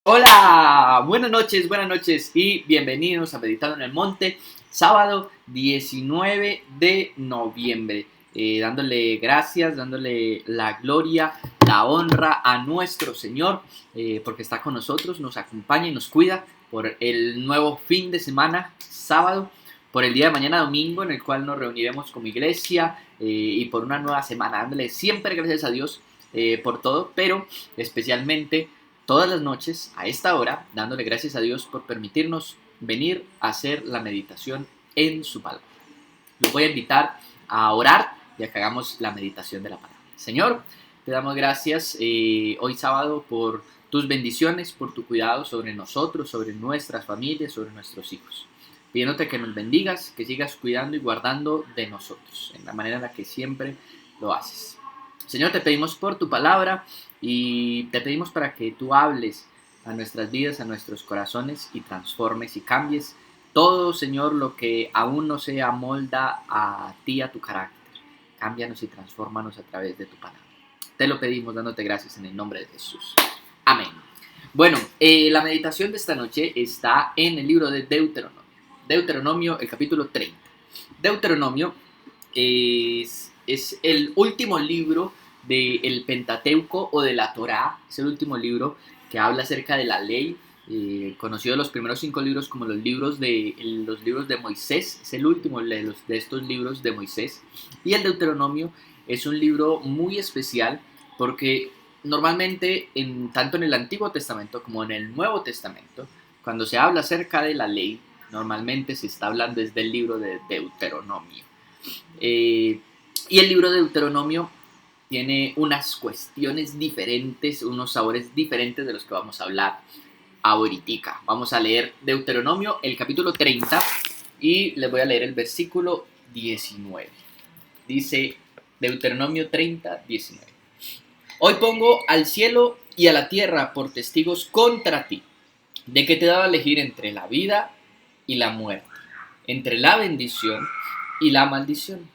Hola, buenas noches y bienvenidos a Meditando en el Monte, sábado 19 de noviembre. Dándole gracias, dándole la gloria, la honra a nuestro Señor, porque está con nosotros, nos acompaña y nos cuida por el nuevo fin de semana, sábado, por el día de mañana domingo, en el cual nos reuniremos como iglesia y por una nueva semana. Dándole siempre gracias a Dios por todo, pero especialmente todas las noches a esta hora, dándole gracias a Dios por permitirnos venir a hacer la meditación en su palabra. Los voy a invitar a orar y a que hagamos la meditación de la palabra. Señor, te damos gracias hoy sábado por tus bendiciones, por tu cuidado sobre nosotros, sobre nuestras familias, sobre nuestros hijos. Pidiéndote que nos bendigas, que sigas cuidando y guardando de nosotros, en la manera en la que siempre lo haces. Señor, te pedimos por tu palabra y te pedimos para que tú hables a nuestras vidas, a nuestros corazones y transformes y cambies todo, Señor, lo que aún no se amolda a ti, a tu carácter. Cámbianos y transfórmanos a través de tu palabra. Te lo pedimos dándote gracias en el nombre de Jesús. Amén. Bueno, la meditación de esta noche está en el libro de Deuteronomio. Deuteronomio, el capítulo 30. Deuteronomio es el último libro del Pentateuco o de la Torá. Es el último libro que habla acerca de la ley, conocido los primeros 5 libros como los libros de Moisés. Es el último de estos libros de Moisés. Y el Deuteronomio es un libro muy especial porque normalmente tanto en el Antiguo Testamento como en el Nuevo Testamento, cuando se habla acerca de la ley, normalmente se está hablando desde el libro de Deuteronomio. Eh, y el libro de Deuteronomio tiene unas cuestiones diferentes, unos sabores diferentes de los que vamos a hablar ahorita. Vamos a leer Deuteronomio, el capítulo 30, y les voy a leer el versículo 19. Dice Deuteronomio 30, 19. Hoy pongo al cielo y a la tierra por testigos contra ti, de que te he dado a elegir entre la vida y la muerte, entre la bendición y la maldición.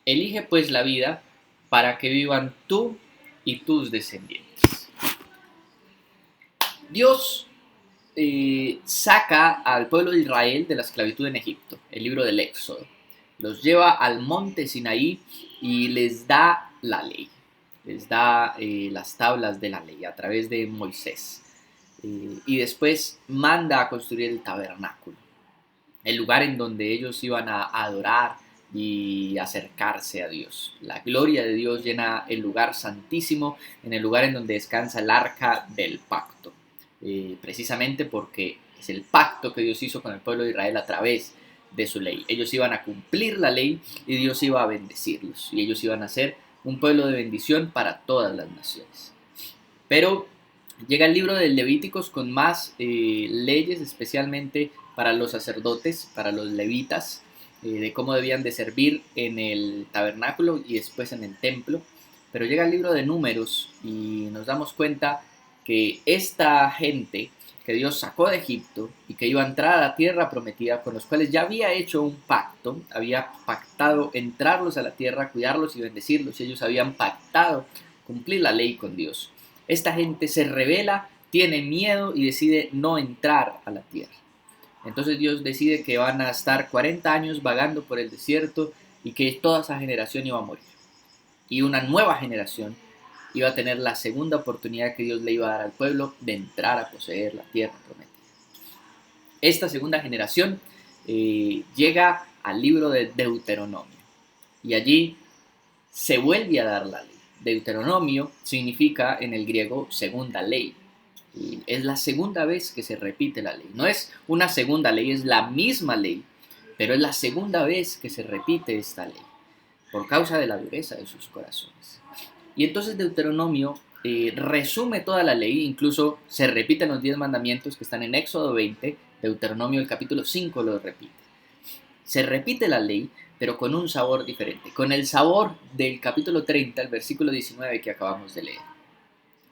Elige pues la vida para que vivan tú y tus descendientes. Dios saca al pueblo de Israel de la esclavitud en Egipto, el libro del Éxodo. Los lleva al monte Sinaí y les da la ley. Les da las tablas de la ley a través de Moisés. Y después manda a construir el tabernáculo, el lugar en donde ellos iban a adorar y acercarse a Dios. La gloria de Dios llena el lugar santísimo, en el lugar en donde descansa el arca del pacto, precisamente porque es el pacto que Dios hizo con el pueblo de Israel a través de su ley. Ellos iban a cumplir la ley y Dios iba a bendecirlos, y ellos iban a ser un pueblo de bendición para todas las naciones. Pero llega el libro de Levíticos con más leyes, especialmente para los sacerdotes, para los levitas, de cómo debían de servir en el tabernáculo y después en el templo. Pero llega el libro de Números y nos damos cuenta que esta gente que Dios sacó de Egipto y que iba a entrar a la tierra prometida, con los cuales ya había hecho un pacto, había pactado entrarlos a la tierra, cuidarlos y bendecirlos, y ellos habían pactado cumplir la ley con Dios. Esta gente se rebela, tiene miedo y decide no entrar a la tierra. Entonces Dios decide que van a estar 40 años vagando por el desierto y que toda esa generación iba a morir. Y una nueva generación iba a tener la segunda oportunidad que Dios le iba a dar al pueblo de entrar a poseer la tierra prometida. Esta segunda generación llega al libro de Deuteronomio y allí se vuelve a dar la ley. Deuteronomio significa en el griego segunda ley. Y es la segunda vez que se repite la ley. No es una segunda ley, es la misma ley, pero es la segunda vez que se repite esta ley, por causa de la dureza de sus corazones. Y entonces Deuteronomio resume toda la ley, incluso se repiten los 10 mandamientos que están en Éxodo 20, Deuteronomio el capítulo 5 lo repite. Se repite la ley, pero con un sabor diferente, con el sabor del capítulo 30, el versículo 19 que acabamos de leer.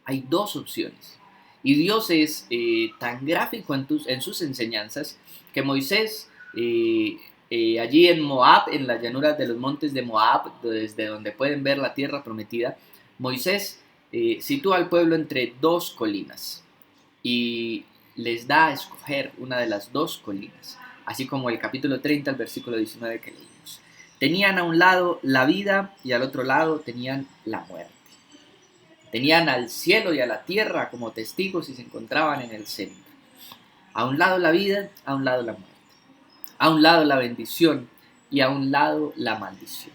Hay dos opciones. Y Dios es tan gráfico en sus enseñanzas que Moisés, allí en Moab, en las llanuras de los montes de Moab, desde donde pueden ver la tierra prometida, Moisés sitúa al pueblo entre dos colinas. y les da a escoger una de las dos colinas, así como el capítulo 30, el versículo 19 que leímos. Tenían a un lado la vida y al otro lado tenían la muerte. Tenían al cielo y a la tierra como testigos y se encontraban en el centro. A un lado la vida, a un lado la muerte. A un lado la bendición y a un lado la maldición.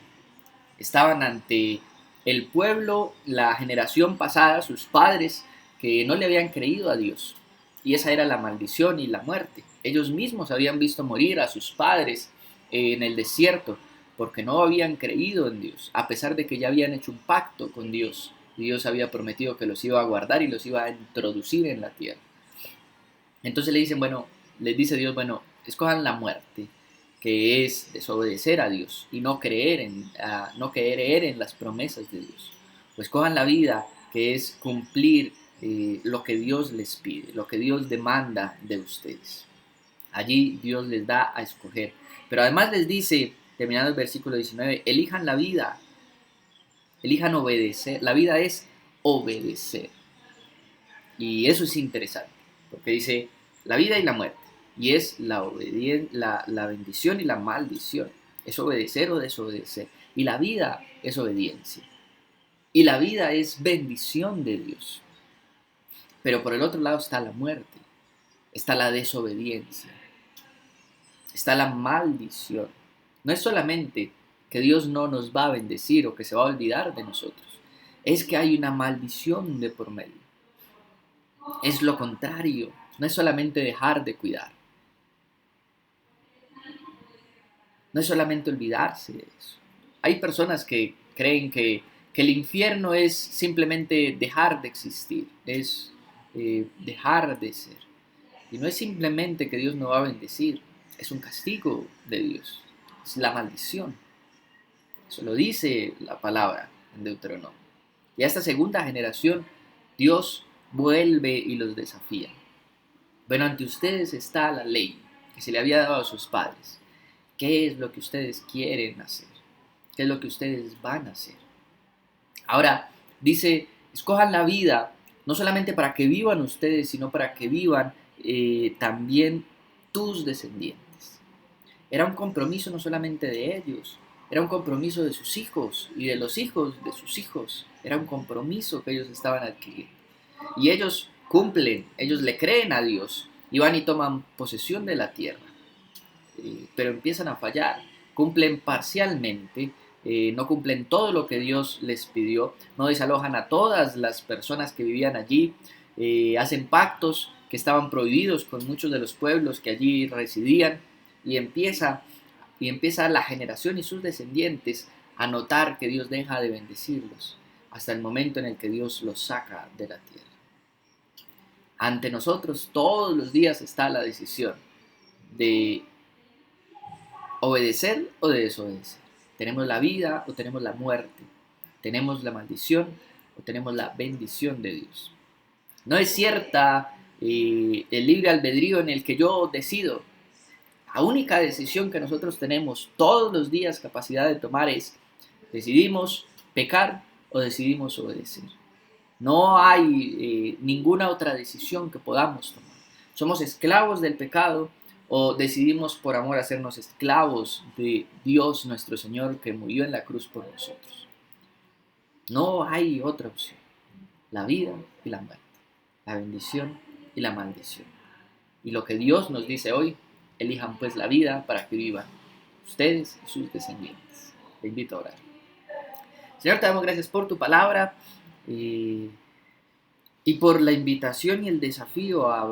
Estaban ante el pueblo, la generación pasada, sus padres, que no le habían creído a Dios. Y esa era la maldición y la muerte. Ellos mismos habían visto morir a sus padres en el desierto porque no habían creído en Dios, a pesar de que ya habían hecho un pacto con Dios. Dios había prometido que los iba a guardar y los iba a introducir en la tierra. Entonces le dicen, bueno, les dice Dios, bueno, escojan la muerte, que es desobedecer a Dios y no creer en las promesas de Dios. O escojan la vida, que es cumplir lo que Dios les pide, lo que Dios demanda de ustedes. Allí Dios les da a escoger. Pero además les dice, terminando el versículo 19, elijan la vida, elijan obedecer. La vida es obedecer. Y eso es interesante, porque dice la vida y la muerte. Y es la bendición y la maldición. Es obedecer o desobedecer. Y la vida es obediencia. Y la vida es bendición de Dios. Pero por el otro lado está la muerte. Está la desobediencia. Está la maldición. No es solamente que Dios no nos va a bendecir o que se va a olvidar de nosotros. Es que hay una maldición de por medio. Es lo contrario. No es solamente dejar de cuidar. No es solamente olvidarse de eso. Hay personas que creen que el infierno es simplemente dejar de existir, es dejar de ser. Y no es simplemente que Dios no va a bendecir, es un castigo de Dios, es la maldición. Eso lo dice la palabra en Deuteronomio. Y a esta segunda generación Dios vuelve y los desafía. Bueno, ante ustedes está la ley que se le había dado a sus padres. ¿Qué es lo que ustedes quieren hacer? ¿Qué es lo que ustedes van a hacer? Ahora, dice, escojan la vida, no solamente para que vivan ustedes, sino para que vivan también tus descendientes. Era un compromiso no solamente de ellos, era un compromiso de sus hijos y de los hijos de sus hijos. Era un compromiso que ellos estaban adquiriendo. Y ellos cumplen, ellos le creen a Dios y van y toman posesión de la tierra. Pero empiezan a fallar, cumplen parcialmente, no cumplen todo lo que Dios les pidió, no desalojan a todas las personas que vivían allí, hacen pactos que estaban prohibidos con muchos de los pueblos que allí residían y empieza la generación y sus descendientes a notar que Dios deja de bendecirlos hasta el momento en el que Dios los saca de la tierra. Ante nosotros todos los días está la decisión de obedecer o de desobedecer. Tenemos la vida o tenemos la muerte. Tenemos la maldición o tenemos la bendición de Dios. No es cierta el libre albedrío en el que yo decido. La única decisión que nosotros tenemos todos los días capacidad de tomar es decidimos pecar o decidimos obedecer. No hay ninguna otra decisión que podamos tomar. Somos esclavos del pecado o decidimos por amor hacernos esclavos de Dios nuestro Señor que murió en la cruz por nosotros. No hay otra opción. La vida y la muerte. La bendición y la maldición. Y lo que Dios nos dice hoy, elijan pues la vida para que vivan ustedes y sus descendientes. Te invito a orar. Señor, te damos gracias por tu palabra y por la invitación y el desafío a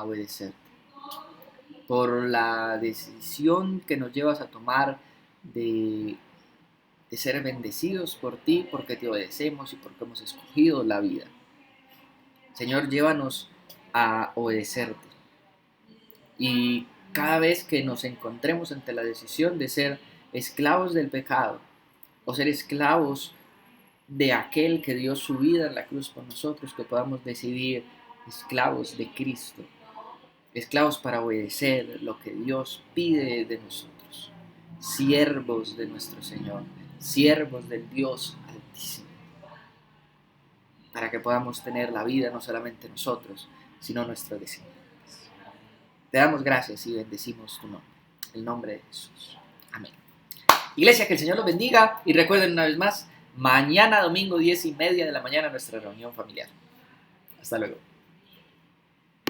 obedecer. Por la decisión que nos llevas a tomar de ser bendecidos por ti, porque te obedecemos y porque hemos escogido la vida. Señor, llévanos a obedecerte. Y cada vez que nos encontremos ante la decisión de ser esclavos del pecado o ser esclavos de aquel que dio su vida en la cruz por nosotros, que podamos decidir esclavos de Cristo, esclavos para obedecer lo que Dios pide de nosotros, siervos de nuestro Señor, siervos del Dios Altísimo, para que podamos tener la vida no solamente nosotros, sino nuestros deseos. Te damos gracias y bendecimos tu nombre, el nombre de Jesús. Amén. Iglesia, que el Señor los bendiga y recuerden una vez más, mañana domingo 10:30 de la mañana nuestra reunión familiar. Hasta luego.